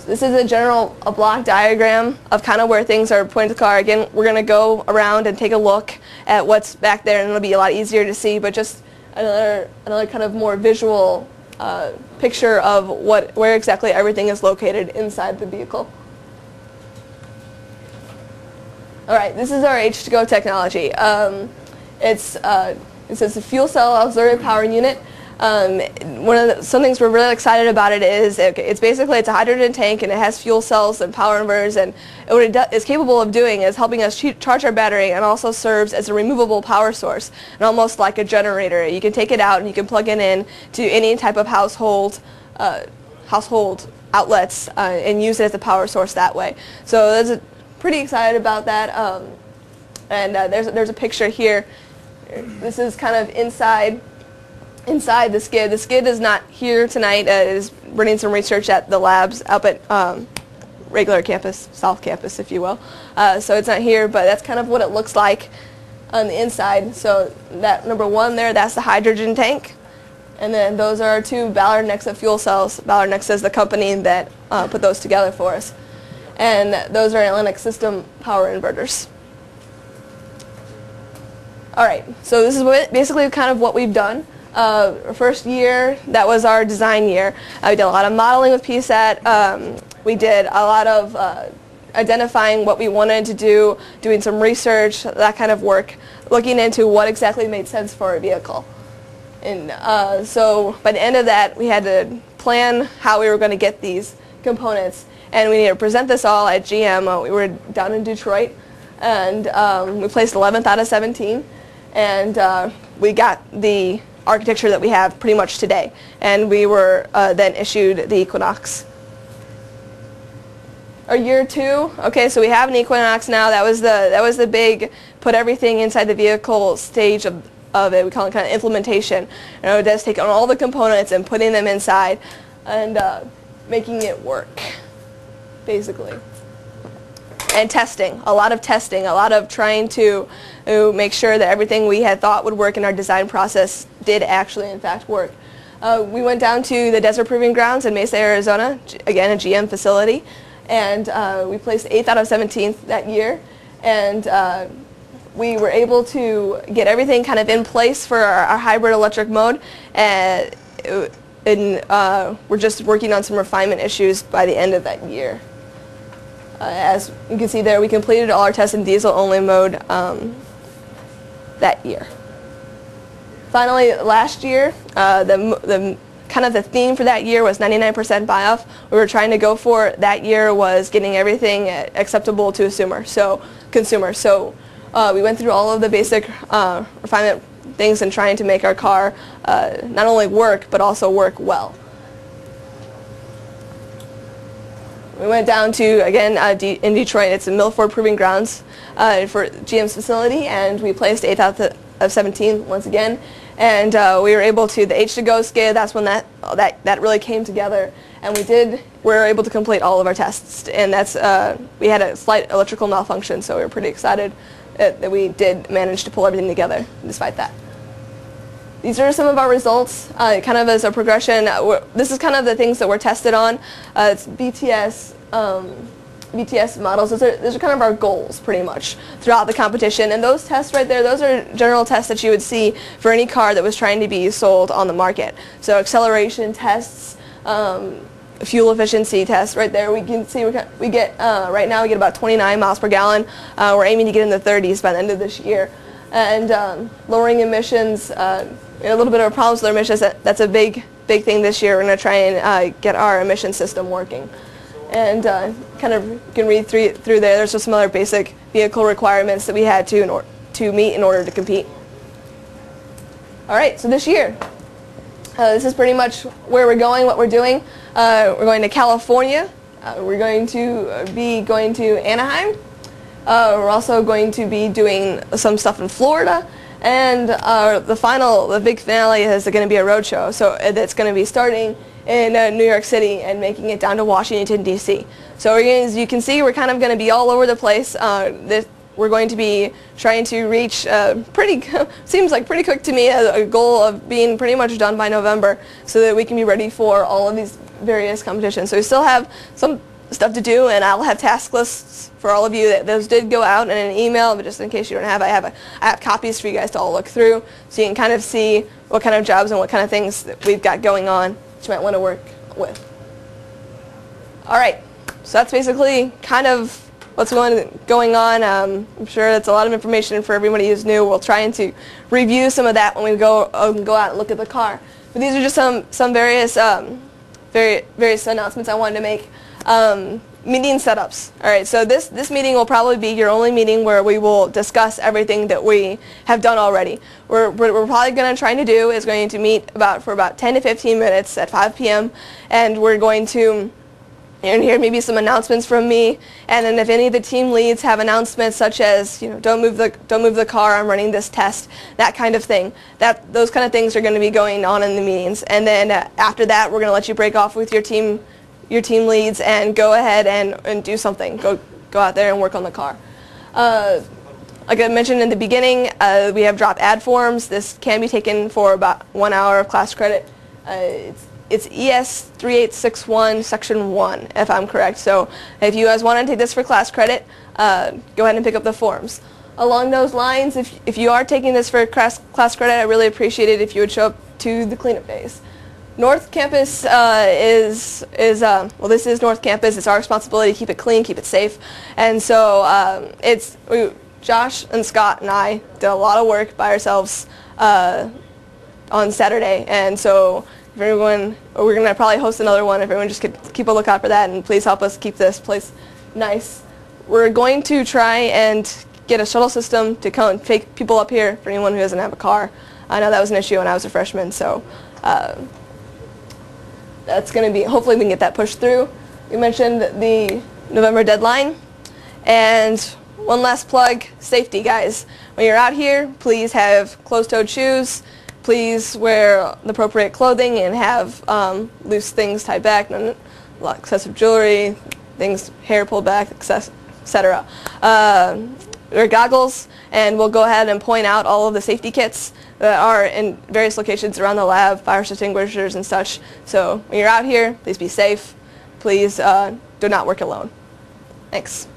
This is a block diagram of kind of where things are pointed to the car. Again, we're going to go around and take a look at what's back there, and it'll be a lot easier to see, but just another kind of more visual picture of where exactly everything is located inside the vehicle. All right, this is our H2Go technology. It says a fuel cell auxiliary power unit. Some things we're really excited about it is it's a hydrogen tank, and it has fuel cells and power inverters, and what it is capable of doing is helping us charge our battery, and also serves as a removable power source, and almost like a generator. You can take it out and you can plug it in to any type of household outlets and use it as a power source that way. So pretty excited about that. There's a picture here. This is kind of inside the skid. The skid is not here tonight. It is running some research at the labs up at regular campus, South Campus, if you will. So it's not here, but that's kind of what it looks like on the inside. So that number one there, that's the hydrogen tank. And then those are our two Ballard Nexa fuel cells. Ballard Nexa is the company that put those together for us. And those are Atlantic System power inverters. All right, so this is basically kind of what we've done. First year, that was our design year. We did a lot of modeling with PSAT. We did a lot of identifying what we wanted to do, doing some research, that kind of work, looking into what exactly made sense for our vehicle. And so by the end of that, we had to plan how we were going to get these components. And we needed to present this all at GM. We were down in Detroit, and we placed 11th out of 17. And we got the architecture that we have pretty much today. And we were then issued the Equinox. Our year two, okay, so we have an Equinox now. That was the big put everything inside the vehicle stage of it. We call it kind of implementation. And it does take on all the components and putting them inside and making it work, basically. And testing, a lot of trying to make sure that everything we had thought would work in our design process did actually in fact work. We went down to the Desert Proving Grounds in Mesa, Arizona, again a GM facility, and we placed 8th out of 17th that year, and we were able to get everything kind of in place for our hybrid electric mode, and we're just working on some refinement issues by the end of that year. As you can see there, we completed all our tests in diesel-only mode that year. Finally, last year, the theme for that year was 99% buy-off. We were trying to go for that year was getting everything acceptable to consumer. So we went through all of the basic refinement things and trying to make our car not only work, but also work well. We went down to, again, in Detroit, it's in Milford Proving Grounds for GM's facility, and we placed 8th out of 17 once again. And we were able to, the H2Go skid, that's when that really came together. And we were able to complete all of our tests. And we had a slight electrical malfunction, so we were pretty excited that we did manage to pull everything together despite that. These are some of our results, kind of as a progression. This is kind of the things that we're tested on. It's BTS models. Those are kind of our goals, pretty much, throughout the competition. And those tests right there, those are general tests that you would see for any car that was trying to be sold on the market. So acceleration tests, fuel efficiency tests. Right there, we can see right now we get about 29 miles per gallon. We're aiming to get in the 30s by the end of this year. And lowering emissions. A little bit of problems with our emissions. That's a big thing this year. We're going to try and get our emission system working. And kind of you can read through there. There's just some other basic vehicle requirements that we had to meet in order to compete. All right, so this year, this is pretty much where we're going, what we're doing. We're going to California. We're going to be going to Anaheim. We're also going to be doing some stuff in Florida. And the big finale is going to be a road show. So that's going to be starting in New York City and making it down to Washington, D.C. So as you can see, we're kind of going to be all over the place. We're going to be trying to reach seems like pretty quick to me, a goal of being pretty much done by November so that we can be ready for all of these various competitions. So we still have some stuff to do, and I'll have task lists for all of you. Those did go out in an email, but just in case you don't have, I have copies for you guys to all look through, so you can kind of see what kind of jobs and what kind of things that we've got going on that you might want to work with. All right, so that's basically kind of what's going on. I'm sure that's a lot of information for everybody who's new. We'll try to review some of that when we go out and look at the car. But these are just some various announcements I wanted to make. Meeting setups. All right, so this meeting will probably be your only meeting where we will discuss everything that we have done already. What we're probably going to try to do is going to meet for about 10 to 15 minutes at 5 p.m. and we're going to hear maybe some announcements from me, and then if any of the team leads have announcements such as, don't move the car, I'm running this test, that kind of thing. Those kind of things are going to be going on in the meetings, and then after that we're going to let you break off with your team leads and go ahead and do something. Go out there and work on the car. Like I mentioned in the beginning, we have drop add forms. This can be taken for about 1 hour of class credit. It's ES 3861 section 1 if I'm correct. So if you guys want to take this for class credit, go ahead and pick up the forms. Along those lines, if you are taking this for class credit, I really appreciate it if you would show up to the cleanup days. North Campus well, this is North Campus. It's our responsibility to keep it clean, keep it safe, and so Josh and Scott and I did a lot of work by ourselves on Saturday, and so if everyone, we're going to probably host another one. If everyone just could keep a lookout for that, and please help us keep this place nice. We're going to try and get a shuttle system to come and take people up here for anyone who doesn't have a car. I know that was an issue when I was a freshman, so that's going to be, hopefully we can get that pushed through. We mentioned the November deadline. And one last plug, safety guys. When you're out here, please have closed-toed shoes. Please wear the appropriate clothing and have loose things tied back, no excessive jewelry, things, hair pulled back, etc. Wear goggles, and we'll go ahead and point out all of the safety kits that are in various locations around the lab, fire extinguishers and such. So when you're out here, please be safe. Please do not work alone. Thanks.